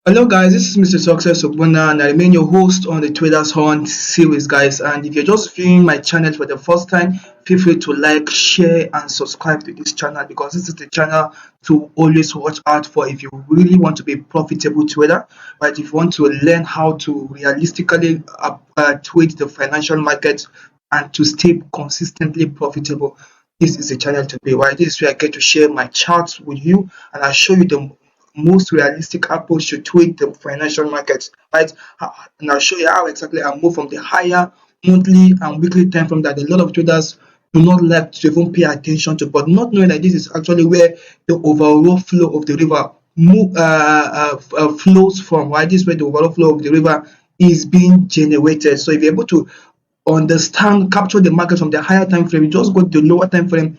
Hello guys, this is Mr. Success Obuna and I remain your host on the Traders Hunt series guys, and if you're just viewing my channel for the first time, feel free to like, share and subscribe to this channel because this is the channel to always watch out for if you really want to be a profitable trader, but if you want to learn how to realistically trade the financial market and to stay consistently profitable. This is a channel to be, right? This is where I get to share my charts with you and I show you the most realistic approach to trade the financial markets, right? And I'll show you how exactly I move from the higher monthly and weekly time frame that a lot of traders do not like to even pay attention to, but not knowing that this is actually where the overall flow of the river flows from, right? This is where the overall flow of the river is being generated. So if you're able to understand, capture the market from the higher time frame, you just go to the lower time frame,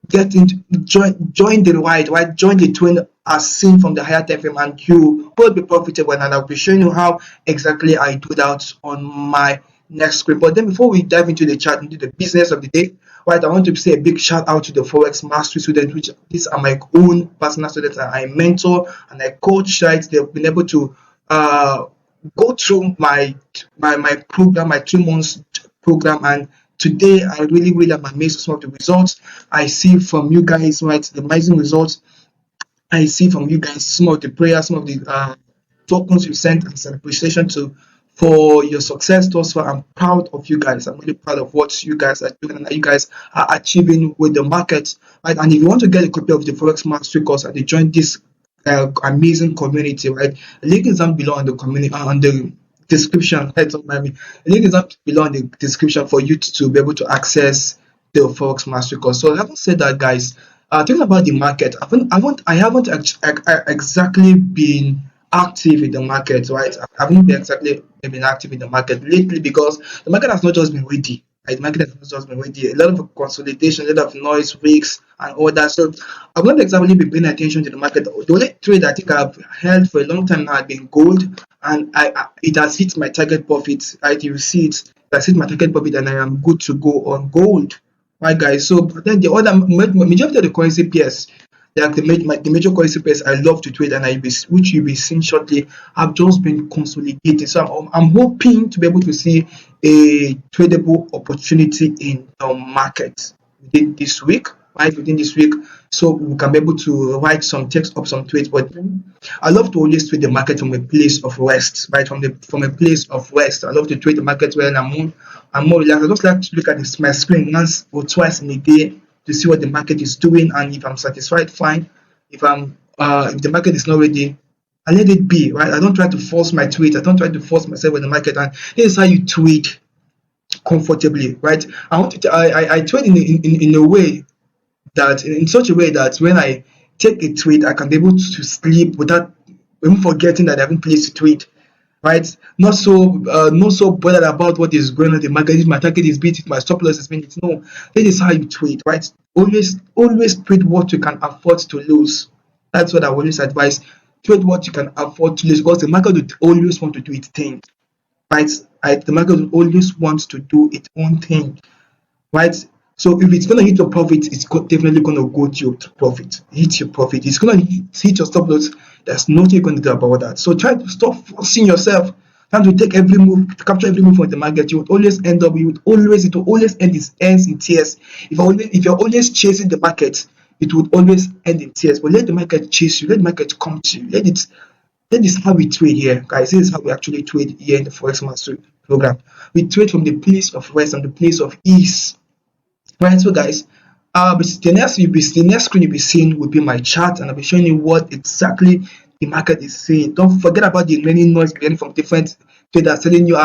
get into join the ride, right? Join the train as seen from the higher time frame, and you will be profitable. And I'll be showing you how exactly I do that on my next screen. But then before we dive into the chart, into the business of the day, right? I want to say a big shout out to the Forex Mastery students, which these are my own personal students that I mentor and I coach, right? They've been able to go through my program, my 2 months program, and today I really am amazed with some of the results I see from you guys, right? The amazing results I see from you guys, some of the prayers, some of the tokens you sent as an appreciation to for your success thus far. I'm proud of you guys. I'm really proud of what you guys are doing and that you guys are achieving with the market, right? And if you want to get a copy of the Forex Mastery course and you join this amazing community, right? The link is down below on the community on the description. Right, don't mind me. The link is down below in the description for you to be able to access the Forex Mastery course. So having said that, guys, talking about the market, I haven't exactly been active in the market, right? I haven't been exactly been active in the market lately because the market has not just been ready. Right? The market has not just been ready. A lot of consolidation, a lot of noise, risks, and all that. So I've not exactly been paying attention to the market. The only trade I think I've held for a long time now has been gold, and it has hit my target profit. Right? You see it. It has hit my target profit, and I am good to go on gold. Right, guys. So but then the other majority of the currency pairs, like the major currency pairs I love to trade, and which you'll be seeing shortly, have just been consolidating. So I'm hoping to be able to see a tradable opportunity in the market within this week, right? Within this week, so we can be able to write some text up some trades. But I love to always trade the market from a place of rest, right? From a place of rest. I love to trade the market when I'm more relaxed. I just like to look at my screen once or twice in a day to see what the market is doing, and if I'm satisfied, fine. If the market is not ready, I let it be, right? I don't try to force my trade. I don't try to force myself with the market, and this is how you trade comfortably, right? I trade in a way that in such a way that when I take a trade, I can be able to sleep without even forgetting that I haven't placed a trade, right? Not so bothered about what is going on in the market. If my target is beat, if my stop loss is beat, no. This is how you trade, right? Always trade what you can afford to lose. That's what I always advise. Trade what you can afford to lose because the market will always want to do its thing, right? The market will always want to do its own thing, right? So if it's gonna hit your profit, it's definitely gonna go to your profit. Hit your profit. It's gonna hit your stop loss. There's nothing you're gonna do about that. So try to stop forcing yourself. Trying to take every move, to capture every move from the market. You would always end up. It will always ends in tears. If you're always chasing the market, it would always end in tears. But let the market chase you. Let the market come to you. That is how we trade here, guys. This is how we actually trade here in the Forex Mastery program. We trade from the place of rest and the place of ease. Right, so guys, the next screen you'll be seeing will be my chart, and I'll be showing you what exactly the market is saying. Don't forget about the many noise getting from different traders telling you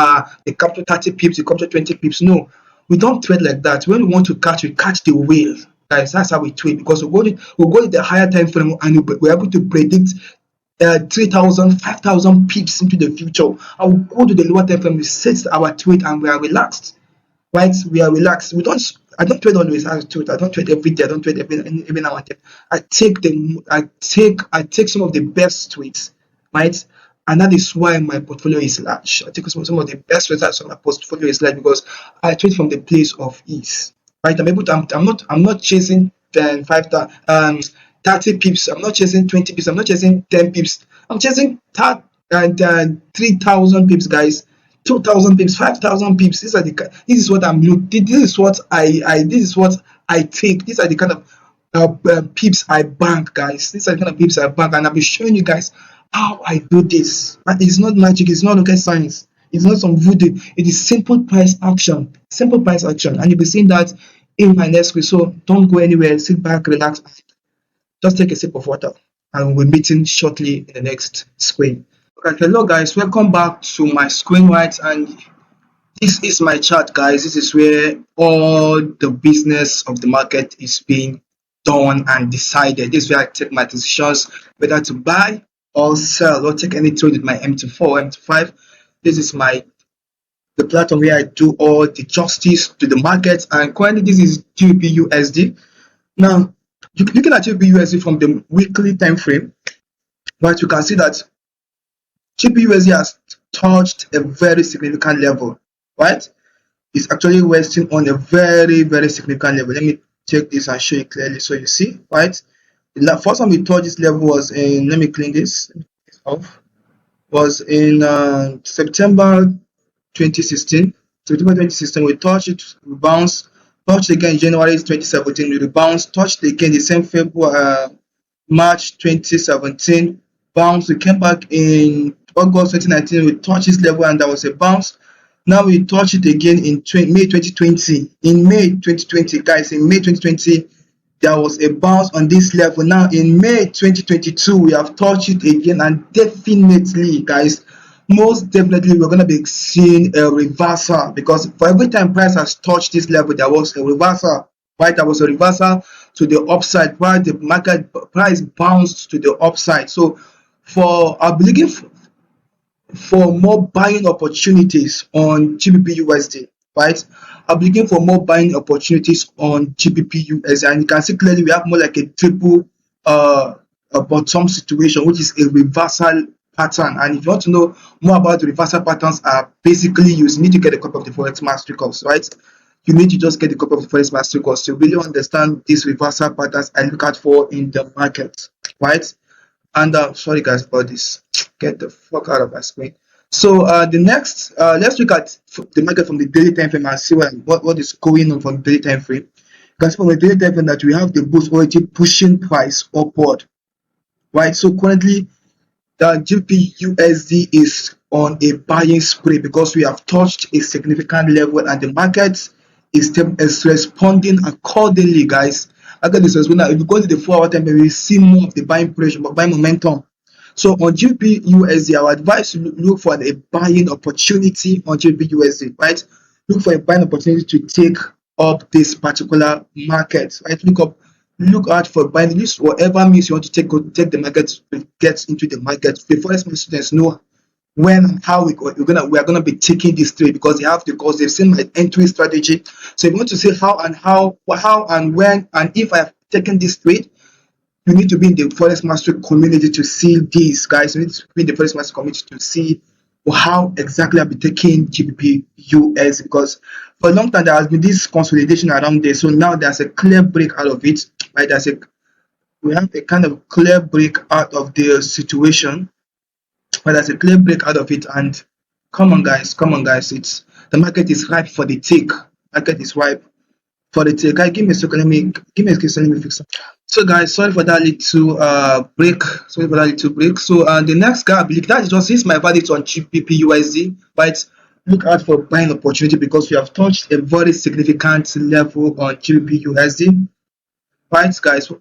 they capture 30 pips, you capture 20 pips. No, we don't trade like that. When we want to catch, we catch the whale. Guys, that's how we trade because we go to the higher time frame and we're able to predict 3,000, 5,000 pips into the future. I will go to the lower time frame, we set our trade, and we are relaxed, right? We are relaxed. I don't trade always. I don't trade every day. I don't trade every now and then. I take some of the best trades, right? And that is why my portfolio is large. I take some of the best trades, so my portfolio is large because I trade from the place of ease, right? I'm not chasing 30 pips. I'm not chasing 20 pips. I'm not chasing 10 pips. I'm chasing and 3,000 pips, guys. 2,000 pips, 5,000 pips. This is what I'm looking. This is what this is what I take. These are the kind of pips I bank, guys. These are the kind of pips I bank, and I'll be showing you guys how I do this. But it's not magic. It's not rocket science. It's not some voodoo. It is simple price action. Simple price action, and you'll be seeing that in my next week. So don't go anywhere. Sit back, relax, just take a sip of water, and we'll be meeting shortly in the next screen. Okay, hello guys, welcome back to my screen, right? And this is my chart, guys. This is where all the business of the market is being done and decided. This is where I take my decisions whether to buy or sell or take any trade with my MT4, MT5. This is the platform where I do all the justice to the market. And currently, this is GBP Now, looking at GBP from the weekly time frame, right, you can see that GBP has touched a very significant level, right? It's actually resting on a very, very significant level. Let me take this and show you clearly so you see, right? The first time we touched this level was in, let me clean this off, was in September 2016. September 2016, we touched it, we bounced, touched again in January 2017, we rebounded, touched again the same February, March 2017, bounce. We came back in August 2019, we touched this level and there was a bounce. Now we touch it again in May 2020. In May 2020, guys, in May 2020, there was a bounce on this level. Now in May 2022, we have touched it again, and definitely, guys, most definitely we're going to be seeing a reversal, because for every time price has touched this level, there was a reversal, right? There was a reversal to the upside while the market price bounced to the upside. So I'll be looking for more buying opportunities on GBP right? I'm looking for more buying opportunities on GBP and you can see clearly we have more like a triple a bottom situation, which is a reversal pattern. And if you want to know more about the reversal patterns are basically used, you need to get a copy of the Forex Mastery course, right? You need to just get a copy of the Forex Mastery course to really understand these reversal patterns I look out for in the market, right? And sorry guys about this, get the fuck out of my screen. So the next let's look at the market from the daily time frame and see what is going on from the daily time frame. Because from the daily time frame that we have the boost already pushing price upward, right? So currently the GBP is on a buying spree because we have touched a significant level and the market is responding accordingly, guys. After this responding, if you go to the 4-hour time, we see more of the buying pressure, buying momentum. So on GBP I would advise you look for a buying opportunity on GBP right? Look for a buying opportunity to take up this particular market, right? Look out for buying this, whatever means you want to take the market to get into the market. The Forex students know when and how we are gonna be taking this trade because they've seen my entry strategy. So if you want to see how and when and if I have taken this trade, you need to be in the Forex Mastery community to see these, guys. You need to be in the Forex Mastery community to see how exactly I'll be taking GBP because for a long time there has been this consolidation around there. So now there's a clear break out of it, right? We have a kind of clear break out of the situation, but there's a clear break out of it. And come on guys, it's the market is ripe for the take. Market is ripe for the take. Guys, give me a second. Let me fix it. So guys, sorry for that little break. So the next guy, I believe that is my verdict on GBP but look out for buying opportunity because we have touched a very significant level on GBP right, guys?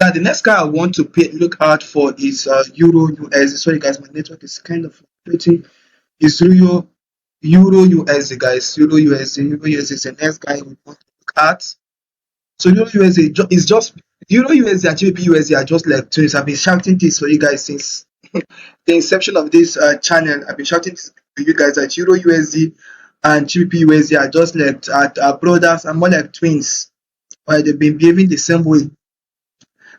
Now the next guy I want to look out for is Euro USD. Sorry guys, my network is kind of fluctuating. Is Euro USD, guys. Euro USD is the next guy we want to look at. So Euro USD is just Euro USD and GBP are just like twins. I've been shouting this for you guys since the inception of this channel. I've been shouting this for you guys that Euro USD and GBP are just like brothers and more like twins. Right? They've been behaving the same way.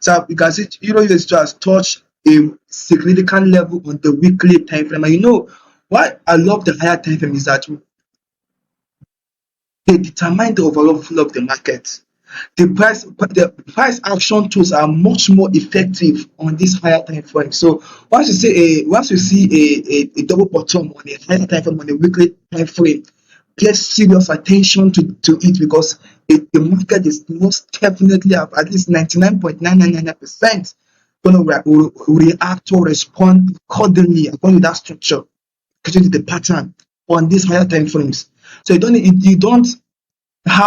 So you can see Euro USD has touched a significant level on the weekly time frame. And you know what I love the higher time frame is that they determine the overall flow of the market. the price action tools are much more effective on this higher time frame. So once you see a double bottom on a higher time frame, on a weekly time frame, pay serious attention to it, because the market is most definitely at least 99.999% going to react or respond accordingly, according to that structure, according to the pattern on these higher time frames. So you don't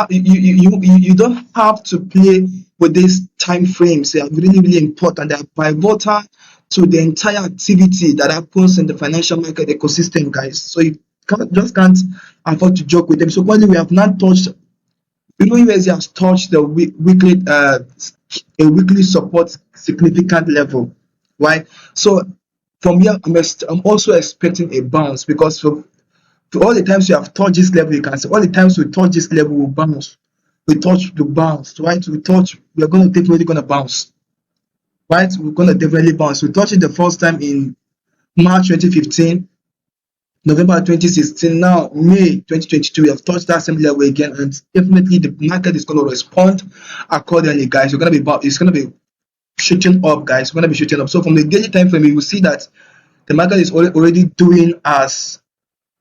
you don't have to play with these time frames. They are really, really important. They are pivotal to the entire activity that happens in the financial market ecosystem, guys. So you can't afford to joke with them. So currently we have not touched, USD has touched the weekly a weekly support significant level, right? So from here, I'm also expecting a bounce, because for all the times you have touched this level, you can see all the times we touch this level, we bounce. We touch the bounce, right? We're going to definitely going to bounce, right? We're going to definitely bounce. We touched it the first time in March 2015, November 2016, now May 2022. We have touched that same level again, and definitely the market is going to respond accordingly, guys. It's going to be shooting up, guys. It's going to be shooting up. So from the daily time frame, you will see that the market is already doing as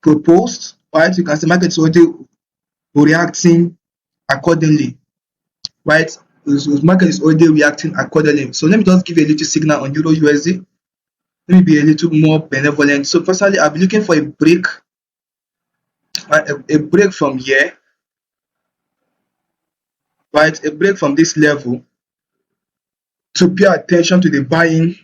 proposed, right? You can see market is already reacting accordingly, right? The market is already reacting accordingly. So let me just give you a little signal on Euro USD. Let me be a little more benevolent. So personally, I'll be looking for a break, right? A break from here, right? A break from this level to pay attention to the buying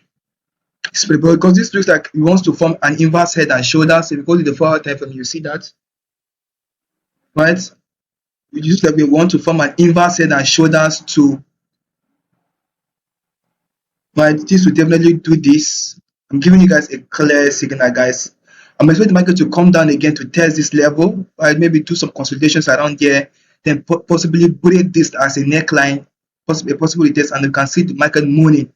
spread, because this looks like it wants to form an inverse head and shoulders. If you go to the 4-hour time frame, you see that, right? It looks like we want to form an inverse head and shoulders to, right? This will definitely do this. I'm giving you guys a clear signal, guys. I'm expecting the market to come down again to test this level, right? Maybe do some consolidations around here, then possibly break this as a neckline, possibly a possible retest, and you can see the market mooning,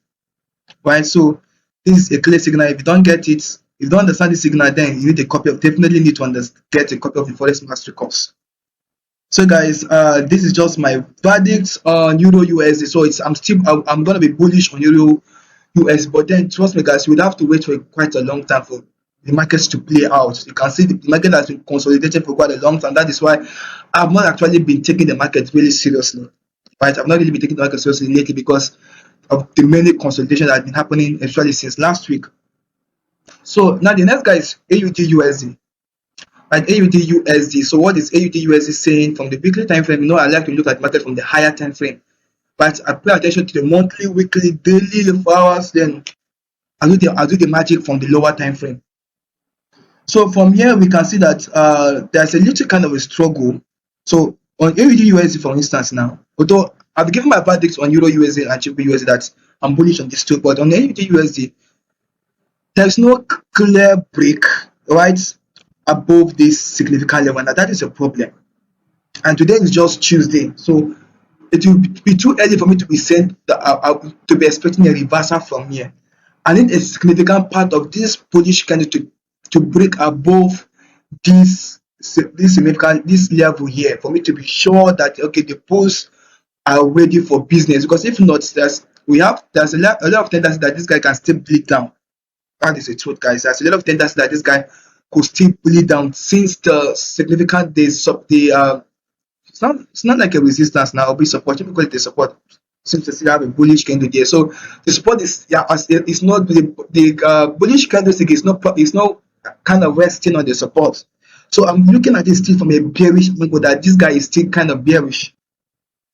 right? So this is a clear signal. If you don't get it, if you don't understand the signal, then you need a copy of, definitely need to get a copy of the Forex Mastery course. So guys, this is just my verdict on Euro USD. So I'm gonna be bullish on Euro US, but then trust me, guys, we'd have to wait for quite a long time for the markets to play out. You can see the market has been consolidated for quite a long time. That is why I've not actually been taking the market really seriously, right? I've not really been taking the market seriously lately because of the many consolidations that have been happening, especially since last week. So now the next guy is AUD USD. Right, AUD USD. So what is AUD USD saying from the weekly time frame? I like to look at market from the higher time frame, but I pay attention to the monthly, weekly, daily, the 4 hours. Then I'll do the magic from the lower time frame. So from here we can see that there's a little kind of a struggle. So on AUD USD, for instance, now, although I've given my verdicts on Euro USD and GBP USD that I'm bullish on these two, but on AUD USD, there's no clear break, right, above this significant level. Now that is a problem. And today is just Tuesday, so it will be too early for me to be saying that to be expecting a reversal from here. I need a significant part of this bullish candle to break above this level here for me to be sure that okay, the bulls are ready for business. Because if not, there's a lot of tendency that this guy can still bleed down. That is the truth, guys. There's a lot of tendency that this guy could still bleed down since the significant days of the it's not like a resistance now, be support. Let me call it the support. Seems to still have a bullish candle there. So the support is it's not the bullish candlestick is not kind of resting on the support. So I'm looking at this still from a bearish angle, that this guy is still kind of bearish,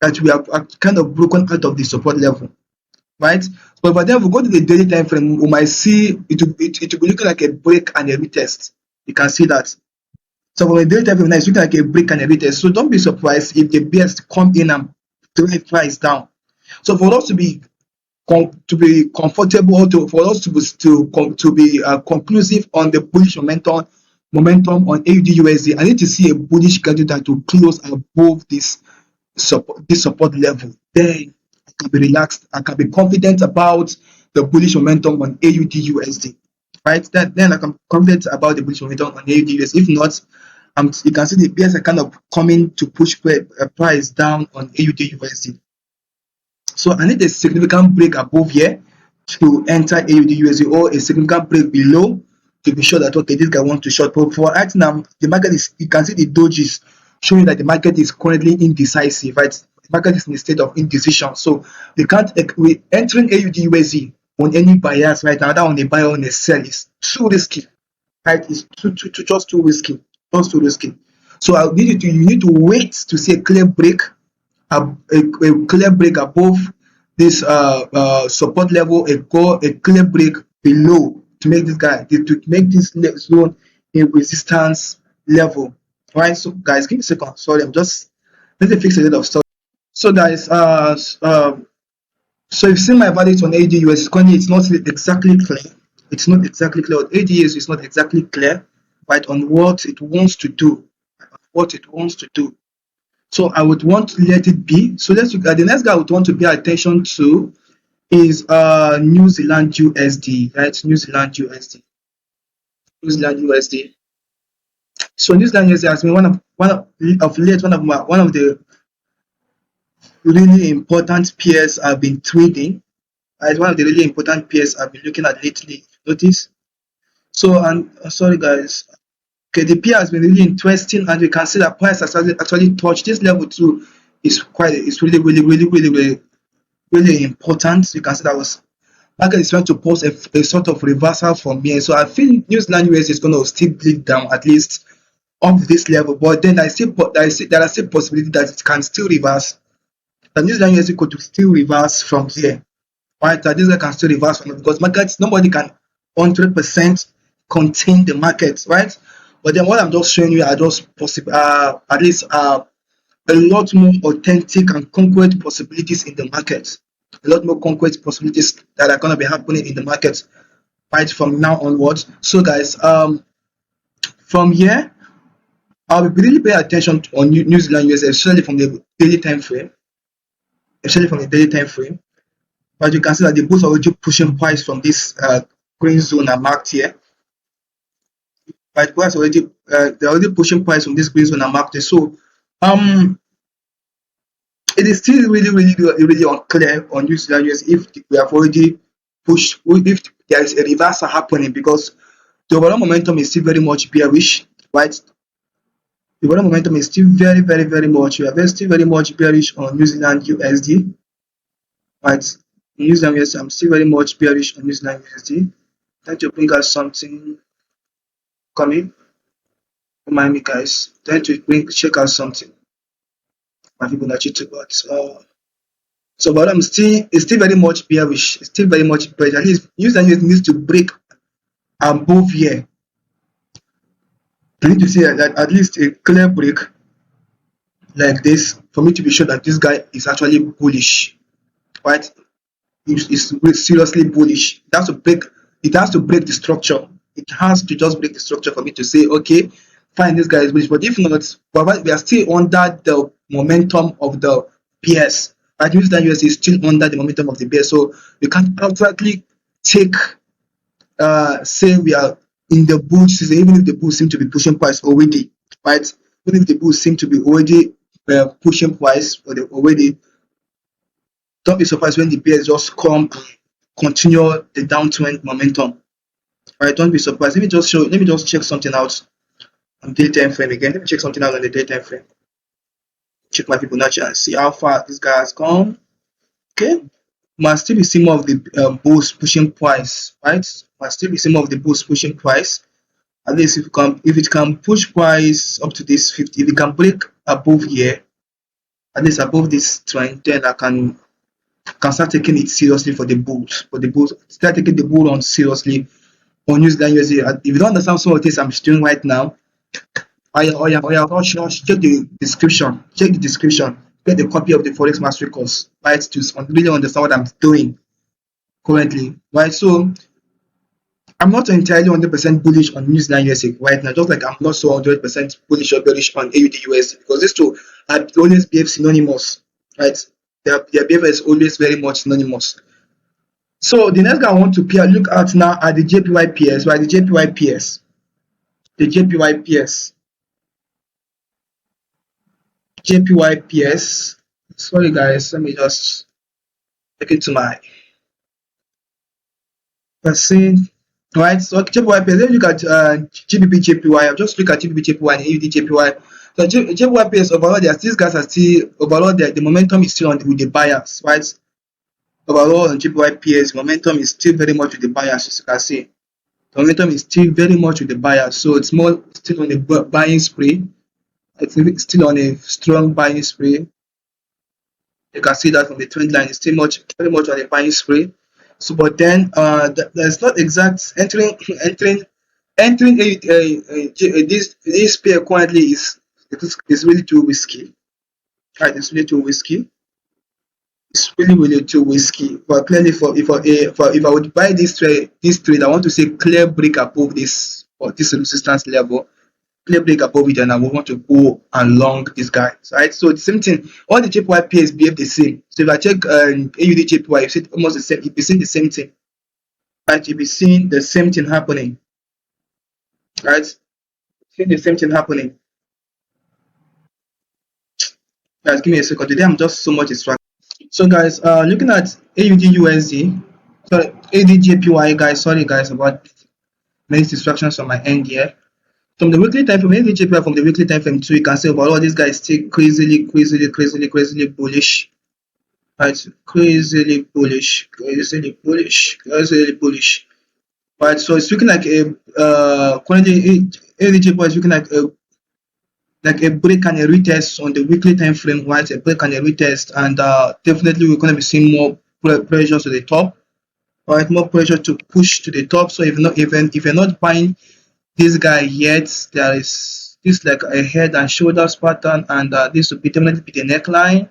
that we have kind of broken out of the support level, right? But then if we go to the daily time frame, we might see it will be looking like a break and a retest. You can see that. So from a daily time frame now, it's looking like a break and a retest. So don't be surprised if the bears come in and drive price down. So for us to be comfortable, for us to be conclusive on the bullish momentum on AUD USD, I need to see a bullish candle that will close above this support level. Then I can be relaxed. I can be confident about the bullish momentum on AUD USD. Right? Then I can be confident about the bullish momentum on AUD USD. If not, you can see the bears are kind of coming to push price down on AUD USD. So I need a significant break above here to enter AUD USD, or a significant break below to be sure that okay, this guy wants to short. But for right now, the market is, you can see the dojis showing that the market is currently indecisive, right? The market is in a state of indecision. So you can't, we entering AUD USD on any bias right now, that on a buy or on a sell is too risky, right? It's just too risky, just too risky. So I need you need to wait to see a clear break, a clear break above this support level, a clear break below to make this guy, to make this zone a resistance level. All right, so guys, give me a second. Sorry, I'm just, let me fix a little of stuff. So guys, so you've seen my values on ADUS. Currently, it's not exactly clear. It's not exactly clear. ADUS is not exactly clear, right, on what it wants to do, what it wants to do. So I would want to let it be. So let's look at the next guy I would want to pay attention to is New Zealand USD, right? New Zealand USD. New Zealand USD. So New Zealand USD has been one of the really important pairs I've been trading. It's one of the really important pairs I've been looking at lately. Notice. So, and sorry guys. Okay, the pair has been really interesting, and we can see that price has actually touched this level too. It's really important. You can see that was market is trying to post a sort of reversal from here. So I feel New Zealand US is going to still bleed down at least up this level, but then there are still possibility that it can still reverse. The New Zealand US could still reverse from here, right? That this guy can still reverse from it, because markets, nobody can 100% contain the market, right? But then what I'm just showing you are just possible, at least a lot more authentic and concrete possibilities in the market. A lot more concrete possibilities that are going to be happening in the market right from now onwards. So guys, from here, I'll be really paying attention on New Zealand US, especially from the daily time frame, especially from the daily time frame. But you can see that the bulls are already pushing price from this green zone I marked here. Right, price already they're already pushing price from this green zone I marked here. So it is still really unclear on New Zealand US if we have already pushed, if there is a reversal happening, because the overall momentum is still very much bearish, right? The overall momentum is still very much, we are still very much bearish on New Zealand USD, right? New Zealand USD, I'm still very much bearish on New Zealand USD. Trying to bring out something coming. Remind me, guys. Trying to check out something. My Fibonacci too, but so, but I'm still, it's still very much bearish. It's still very much bearish. At least New Zealand USD needs to break above here. I need to see that at least a clear break like this for me to be sure that this guy is actually bullish, right? It's seriously bullish. It has to break. It has to break the structure. It has to just break the structure for me to say, okay, fine, this guy is bullish. But if not, but we are still under the momentum of the PS. Right? New Zealand US is still under the momentum of the PS, so we can't outrightly take say we are in the bull season, even if the bulls seem to be pushing price already, right? Even if the bulls seem to be already pushing price already, don't be surprised when the bears just come and continue the downtrend momentum. Right? Don't be surprised. Let me just check something out on daily time frame again. Let me check something out on the daily time frame. Check my Fibonacci and see how far this guy has gone. Okay. Must still be some of the bulls pushing price, right? Must still be some of the bulls pushing price. At least if it can push price up to this 50, if it can break above here, at least above this trend, then I can start taking it seriously for the bulls. For the bulls, start taking the bull on seriously on New Zealand USD. If you don't understand some of this I'm doing right now, check the description. Check the description. Get a copy of the Forex Mastery course, right? To really understand what I'm doing currently, right? So I'm not entirely 100% bullish on New Zealand USD right now, just like I'm not so 100% bullish or bearish on AUD USD, because these two are always behave synonymous, right? Their behavior is always very much synonymous. So the next guy I want to look at now are the JPY right? The JPY. Sorry guys, let me just Take it to my percent. Right, so JPY pairs. Let me look at GBP JPY. I'll just look at GBP JPY and AUD JPY. So JPY pairs overall, these guys are still overall the momentum is still on with the buyers, right? Overall on GPY pairs, momentum is still very much with the buyers, as you can see. The momentum is still very much with the buyers, so it's more still on a buying spree. It's still on a strong buying spree. You can see that from the trend line, it's still very much on a buying spree. So, but then there's not exact entering this pair currently is really too risky. Right, it's really too risky. It's really too risky. But clearly, if I would buy this trade, I want to see clear break above this or this resistance level. Clear break above it, and I will want to go along this guy. Right, so the same thing. All the JPY pairs behave the same. So if I check AUD JPY, you see almost the same. You'll be seeing the same thing. Right, you'll be seeing the same thing happening. Right, seeing the same thing happening. Guys, give me a second. Today I'm just so much distracted. So guys, looking at AUD USD, sorry, AUD JPY, guys. Sorry guys about many distractions on my end here. From the weekly time frame, AUD JPY from the weekly time frame too, you can see overall this guy is still crazily bullish. Right, crazily bullish. Right, so it's looking like a currently AUD JPY is looking like a break and a retest on the weekly time frame, right? A break and a retest, and definitely we're going to be seeing more pressure to the top, right? More pressure to push to the top. So if you're not buying this guy yet, there is this like a head and shoulders pattern, and this will definitely be the neckline.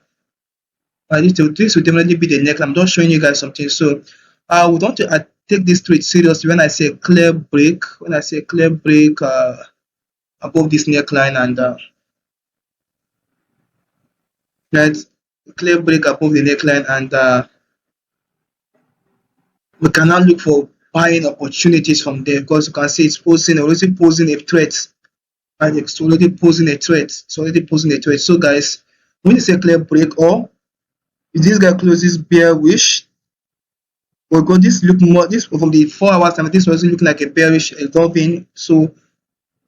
This will definitely be the neckline. I'm just showing you guys something. So I would want to take this trade seriously when I say clear break. When I say clear break above this neckline, and let's clear break above the neckline, and we can now look for buying opportunities from there, because you can see it's already posing a threat, and it's already posing a threat. So guys, when you say clear break, or if this guy closes bearish, we'll go this look more this from the 4 hours time. This was looking like a bearish engulfing, so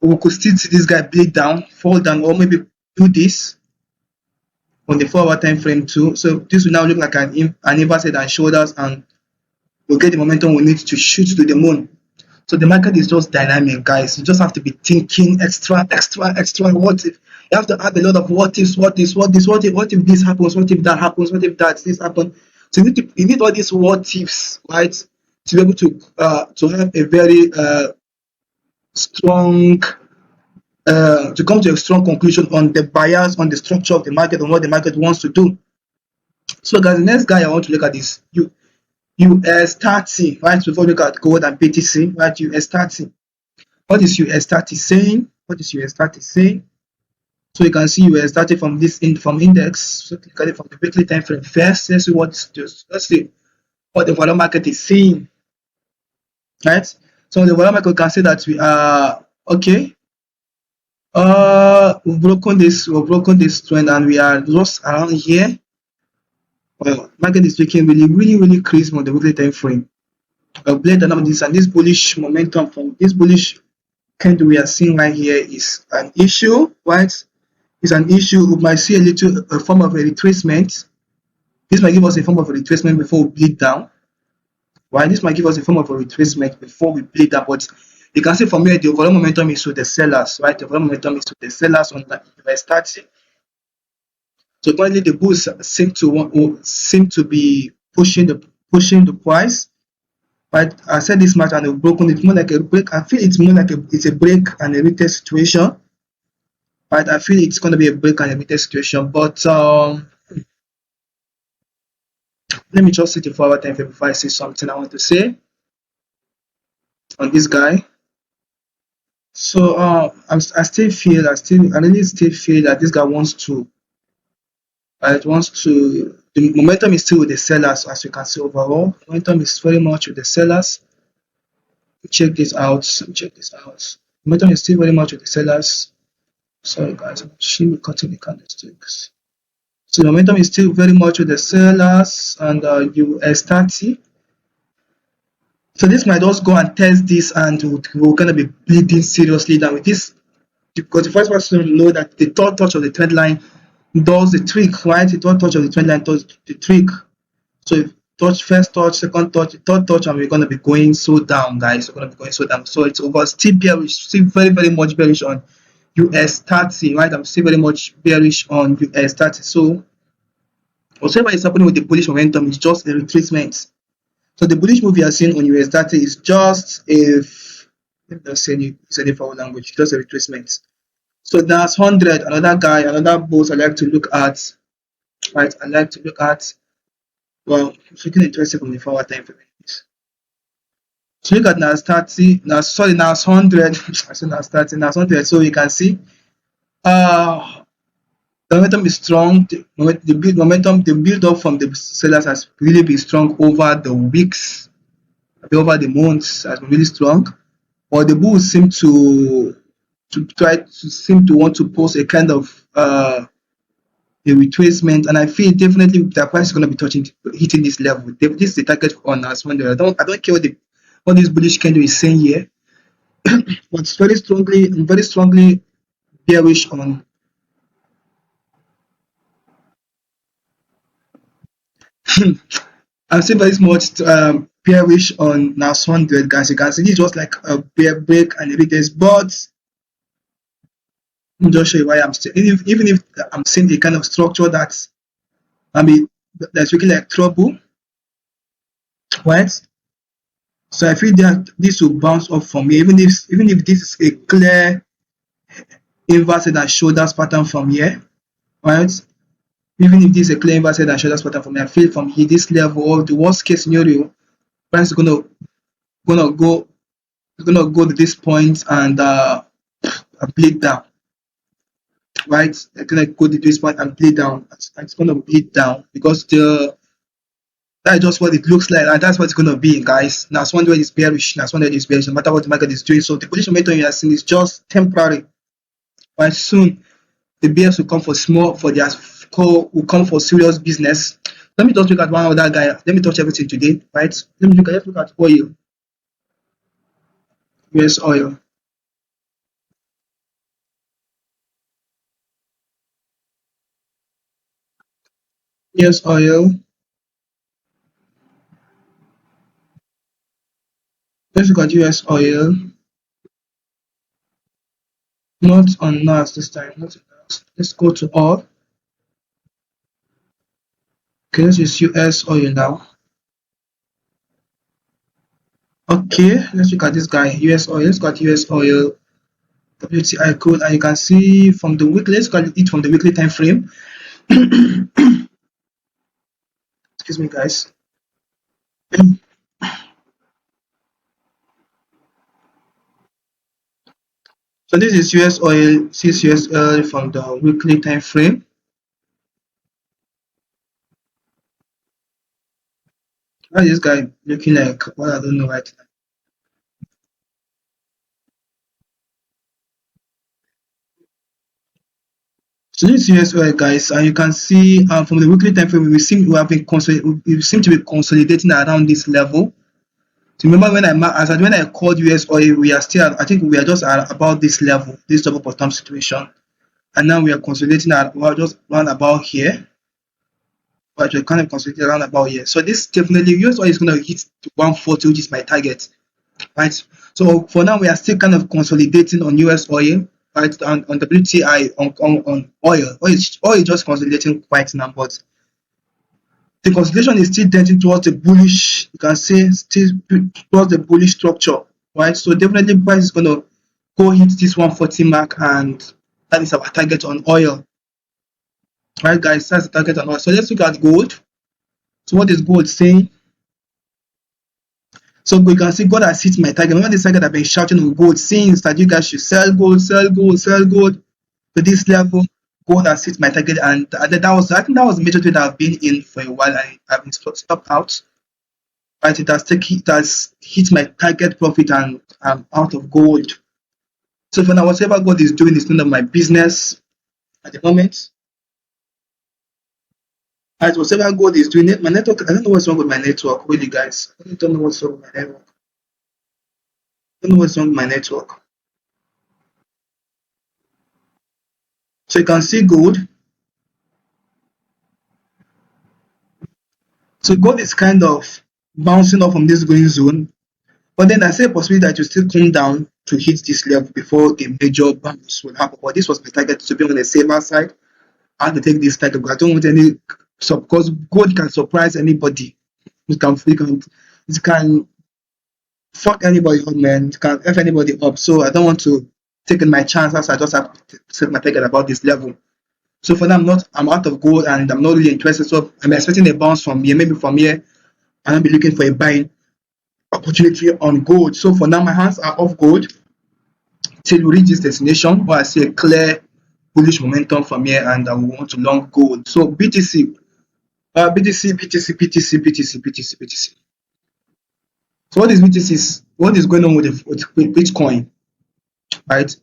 we could still see this guy bleed down, fall down, or maybe do this on the 4 hour time frame too. So this will now look like an inverted head and shoulders, and we'll get the momentum we need to shoot to the moon. So the market is just dynamic, guys. You just have to be thinking extra. What if? You have to add a lot of what ifs, what if this happens, what if that happens, what if this happens. So you need all these what ifs, right, to be able to have a very strong to come to a strong conclusion on the bias, on the structure of the market, and what the market wants to do. So guys, the next guy I want to look at is US30, right? Before we look at gold and BTC, right? US30. What is US30 saying? So you can see US30 from this from index. So look at it from the weekly time frame first. Let's see what the value market is saying. Right? So the value market can say that we are okay. We've broken this trend, and we are just around here. Well, market is looking really crazy on the weekly time frame. Blend and this bullish momentum from this bullish candle we are seeing right here is an issue, right? It's an issue. We might see a form of a retracement. This might give us a form of a retracement before we bleed down. Right? This might give us a form of a retracement before we bleed down. But you can see from here the overall momentum is to the sellers, right? The overall momentum is to the sellers on the US30. So currently the bulls seem to be pushing the price. Right, I said this much, and they've broken it more like a break. I feel it's more like it's a break and a retest situation. Right, I feel it's going to be a break and a retest situation. But let me just see the forward time frame before I say something I want to say on this guy. So I really still feel that this guy wants to. The momentum is still with the sellers, as you can see overall. Momentum is very much with the sellers. Check this out. Momentum is still very much with the sellers. Sorry guys, I'm actually cutting the candlesticks. So the momentum is still very much with the sellers and US30. So this might just go and test this, and we're gonna be bleeding seriously down with this, because the first person know that the third touch of the trend line does the trick, right? The third touch of the trend line does the trick. So if touch, first touch, second touch, third touch, and we're gonna be going so down, guys. We're gonna be going so down. So it's over. Still bearish, still very, very much bearish on US30, right? I'm still very much bearish on US30. So whatever is happening with the bullish momentum is just a retracement. So the bullish move you are seeing on US30 is just if, let me just say it for our language, just a retracement. So NAS100, another guy, another boss I like to look at, right? I like to look at, well, it's looking interesting from the forward time frame. So look at NAS30, NAS100, I said NAS30, NAS100. So you can see the momentum is strong. The build up from the sellers has really been strong over the weeks, over the months has been really strong. But the bulls seem to want to post a kind of a retracement, and I feel definitely the price is going to be hitting this level. This is the target on us. I don't care what this bullish candle is saying here, but it's very strongly bearish on. I'm still very much bearish on NAS100, guys. You can see it's just like a bear break and everything, but I'm just show you why I'm still, even if I'm seeing a kind of structure that's, I mean, that's looking like trouble, right? So I feel that this will bounce up from here, even if this is a clear inverse head and shoulders pattern from here, right? Even if this is a clear inverse head and shoulders pattern from here, I feel from here, this level of the worst case scenario, price is gonna go to this point and bleed down, right? It's gonna go to this point and bleed down. It's gonna bleed down because that's just what it looks like, and that's what it's gonna be, guys. Now, one way is bearish. Now, one way is bearish, no matter what the market is doing. So the bullish momentum you are seeing is just temporary. But soon the bears will come for small, for their call, will come for serious business. Let me just look at one other guy. Let me touch everything today, right? Let's look at oil. US oil. US oil. Let's look at US oil. Not on NAS this time. Not on NAS. Let's go to all. Okay, let's use US oil now. Okay, let's look at this guy, US oil. Let's look at US oil WTI code, and you can see from the weekly, let's look at it from the weekly time frame. Excuse me, guys. So this is US oil, US oil from the weekly time frame. How is this guy looking like? Well, I don't know right now. So this is US oil, guys, and you can see from the weekly time frame, we seem to be consolidating around this level. So remember when I called US oil, we are still, I think we are just at about this level, this double bottom situation, and now we are consolidating at just around about here. But we're kind of consolidating around about here. So this definitely US oil is going to hit 140, which is my target, right? So for now, we are still kind of consolidating on US oil, right? On WTI, on oil. Oil is just consolidating quite now, but the consolidation is still tending towards the bullish. You can say still towards the bullish structure, right? So definitely, price is going to go hit this 140 mark, and that is our target on oil, right, guys? That's the target on oil. So let's look at gold. So what is gold saying? So you can see gold has hit my target. Remember this target I've been shouting on gold since that you guys should sell gold, sell gold, sell gold to this level. Gold has hit my target, and I think that was the major trade I've been in for a while. I've been stopped out. Right, it has hit my target profit, and I'm out of gold. So for now, whatever gold is doing is none of my business at the moment. As whatever gold is doing it, my network, I don't know what's wrong with my network, really, guys. I really don't know what's wrong with my network. I don't know what's wrong with my network. So you can see gold. So gold is kind of bouncing off from this green zone, but then I say a possibility that you still come down to hit this level before the major bounce will happen. But this was my target to be on the safer side. I had to take this target because I don't want any, so because gold can surprise anybody. It can fuck anybody up, man. It can F anybody up. So I don't want to take in my chances. I just have to set my target about this level. So for now, I'm out of gold and I'm not really interested. So I'm expecting a bounce from here, maybe from here, and I'll be looking for a buying opportunity on gold. So for now, my hands are off gold till we reach this destination where I see a clear bullish momentum from here and I will want to long gold. So BTC, BTC. So what is BTC? What is going on with Bitcoin, right?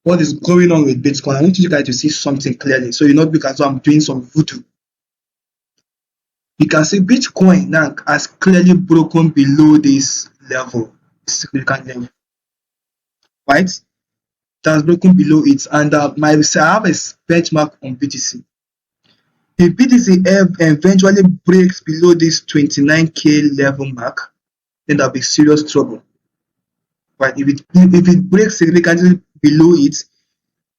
What is going on with Bitcoin? I want you guys to see something clearly. So you know, because I'm doing some voodoo. You can see Bitcoin now has clearly broken below this level, significant level, right? It has broken below it, and I have a benchmark on BTC. If BTC eventually breaks below this 29K level mark, then there'll be serious trouble. Right? If it breaks significantly below it,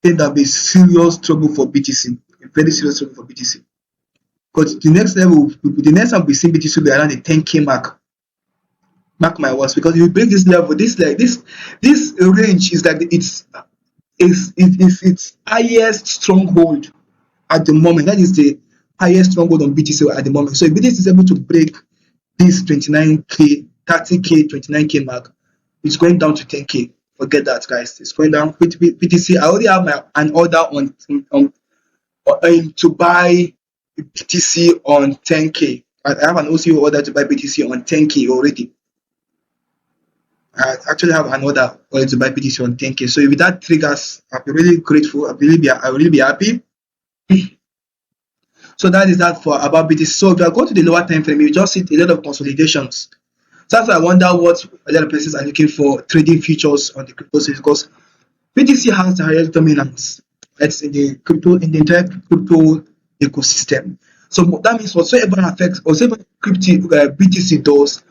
then there'll be serious trouble for BTC. Very serious trouble for BTC. Because the next time we see BTC will be around the 10K mark. Mark my words, because if you break this level, this range is like its highest stronghold at the moment. That is the highest stronghold on BTC at the moment. So if BTC is able to break this 29K, 30K, 29K mark, it's going down to 10K. Forget that, guys. It's going down. BTC, I already have an order to buy BTC on 10K. I have an OCO order to buy BTC on 10K already. I actually have an order to buy BTC on 10K. So if that triggers, I'll be really grateful. I'll really be happy. So that is that for about BTC. So if you go to the lower time frame, you just see a lot of consolidations. So that's why I wonder what a lot of places are looking for trading futures on the crypto space, because BTC has the highest dominance. It's in the entire crypto ecosystem. So that means whatsoever BTC does,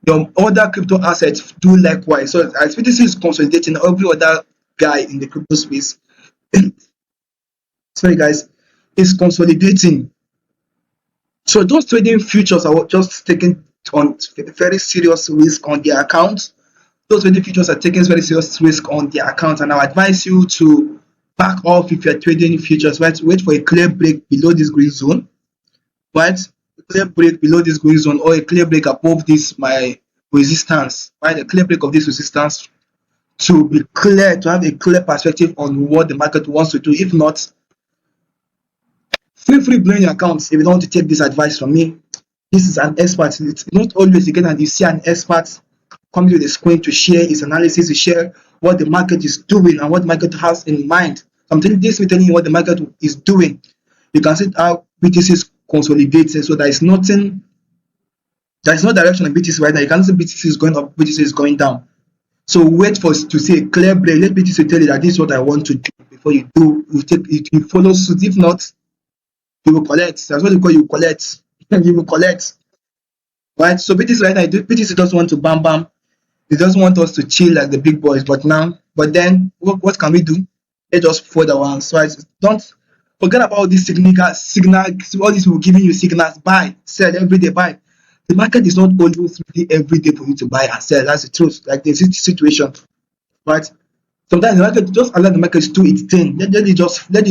your other crypto assets do likewise. So as BTC is consolidating, every other guy in the crypto space, sorry guys, is consolidating. So those trading futures are just taking on very serious risk on their accounts. Those trading futures are taking very serious risk on their accounts, and I advise you to back off if you're trading futures. Right, wait for a clear break below this green zone. Right, a clear break below this green zone, or a clear break above this my resistance. Right, a clear break of this resistance to be clear, to have a clear perspective on what the market wants to do. If not, feel free blowing your accounts if you don't want to take this advice from me. This is an expert. It's not always again and you see an expert coming to the screen to share his analysis, to share what the market is doing and what the market has in mind. I'm telling you what the market is doing. You can see how BTC is consolidated. So there is no direction in BTC right now. You can see BTC is going up, BTC is going down. So wait to see a clear break. Let BTC tell you that this is what I want to do before you do. You follow suit. If not, you will collect. That's what you call you collect. You will collect. Right? So BTC right now, BTC doesn't want to bam bam. It doesn't want us to chill like the big boys. But then what can we do? Let us further ones. Right? Don't forget about this signal. All these people giving you signals. Buy, sell every day. Buy. The market is not always really every day for you to buy and sell. That's the truth. Like this situation, right? Sometimes the market just allow the market to do its thing. Let it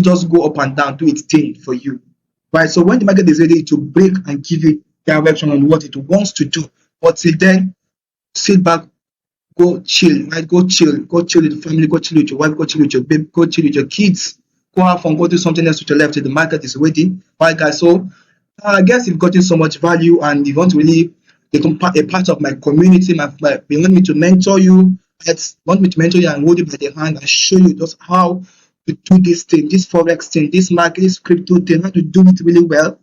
just go up and down, do its thing for you, right? So when the market is ready to break and give you direction on what it wants to do, but till then, sit back, go chill, right? Go chill with the family, go chill with your wife, go chill with your baby, go chill with your kids, go have fun, go do something else with your life till the market is ready, right, guys? So I guess you've gotten so much value and you want to really become a part of my community. You want me to mentor you, and hold you by the hand and show you just how to do this thing, this forex thing, this market, this crypto thing, how to do it really well.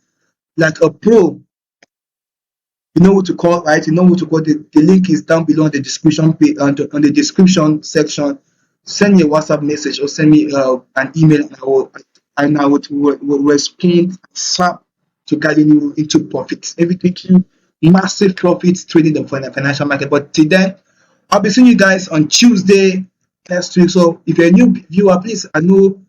like a pro, you know what to call, right? You know what to call. The link is down below on the description page, on the description section. Send me a WhatsApp message or send me an email, and I will respond sharp to guiding you into profits, everything massive profits trading the financial market. But till then, I'll be seeing you guys on Tuesday next week. So if you're a new viewer, please, I know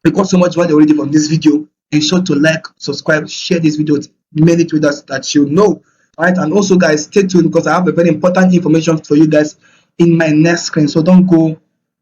we got so much value already from this video. Ensure to like, subscribe, share this video with many traders that you know. Right, and also guys, stay tuned because I have a very important information for you guys in my next screen. So don't go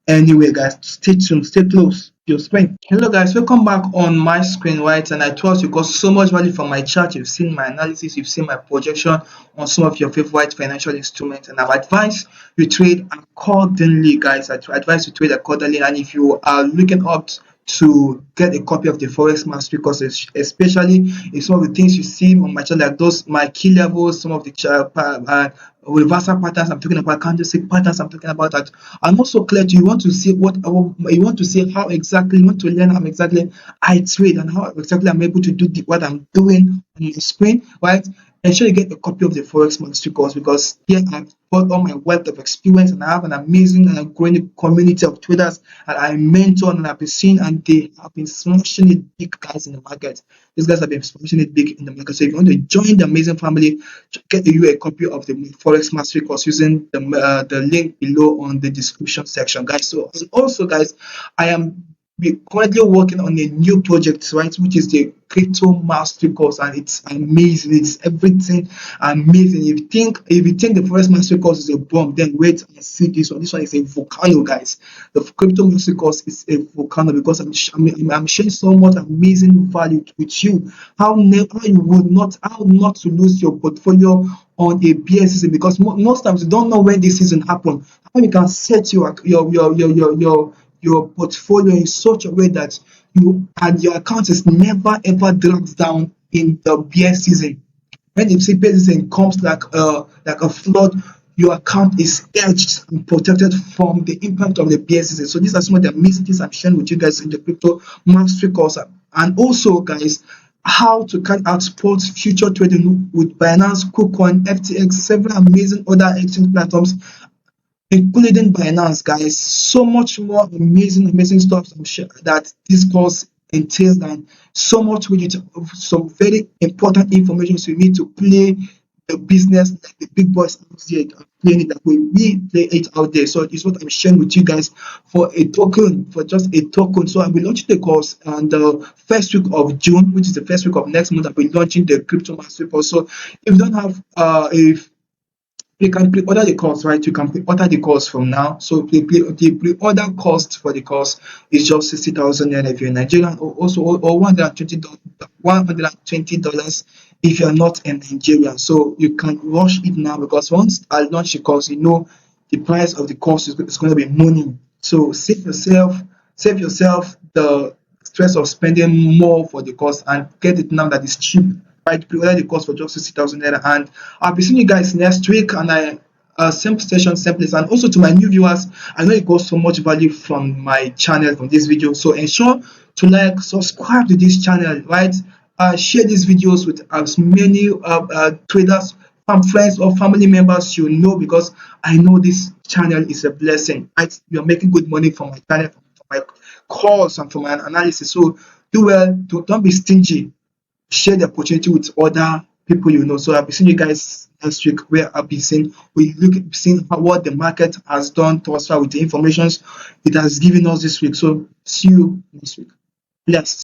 anywhere, guys. Stay tuned, stay close to your screen. Hello guys, welcome back on my screen, right? And I trust you got so much value from my chart. You've seen my analysis, you've seen my projection on some of your favorite financial instruments, and I've advised you trade accordingly, guys. I advise you trade accordingly. And if you are looking up to get a copy of the Forex Mastery course, especially if some of the things you see on my channel, like those my key levels, some of the reversal patterns I'm talking about, candlestick patterns I'm talking about, that I'm also clear to you want to see what you want to see, how exactly you want to learn how exactly I trade and how exactly I'm able to do what I'm doing on the screen, right? Ensure you get a copy of the Forex Mastery course, because here I've got all my wealth of experience and I have an amazing and a growing community of traders that I mentor and I've been seeing, and they have been smashing it big, guys, in the market. These guys have been smashing it big in the market. So if you want to join the amazing family, get you a copy of the Forex Mastery course using the link below on the description section, guys. So, and also guys, I am currently working on a new project, right, which is the crypto mastery course, and it's amazing. It's everything amazing. If you think the Forex Mastery course is a bomb, then wait and see this one. This one is a volcano, guys. The crypto mastery course is a volcano, because I'm sharing so much amazing value with you. How not to lose your portfolio on a bear season, because most times you don't know when this season happen. How you can set your portfolio in such a way that your account is never ever dragged down in the bear season. When the bear season comes like a flood, your account is edged and protected from the impact of the bear season. So these are some of the amazing things I'm sharing with you guys in the crypto mastery course. And also guys, how to carry out sports future trading with Binance, KuCoin, FTX, several amazing other exchange platforms, including Binance, guys. So much more amazing stuff I'm sure that this course entails, and so much with it, some very important information. So you need to play the business like the big boys out there are playing it, that way we play it out there. So it's what I'm sharing with you guys for a token, for just a token. So I'll be launching the course on the first week of June, which is the first week of next month. I'll be launching the crypto mastery course. So if you don't have if you can pre-order the course, right? You can pre-order the course from now. So the pre-order cost for the course is just 60,000 naira if you're Nigerian, or also or $120 if you're not in Nigeria. So you can rush it now, because once I launch the course, you know the price of the course is going to be money. So save yourself the stress of spending more for the course, and get it now that is cheap. Right, pre-order the course for just 60,000 naira, and I'll be seeing you guys next week. And same station, same place. And also to my new viewers, I know you got so much value from my channel, from this video. So ensure to like, subscribe to this channel, right? Share these videos with as many traders, friends or family members you know, because I know this channel is a blessing. Right? You're making good money from my channel, from my calls, and from my analysis. So do well. Don't be stingy. Share the opportunity with other people you know. So I'll be seeing you guys next week, where I'll be seeing what the market has done thus far with the information it has given us this week. So see you next week. Blessed.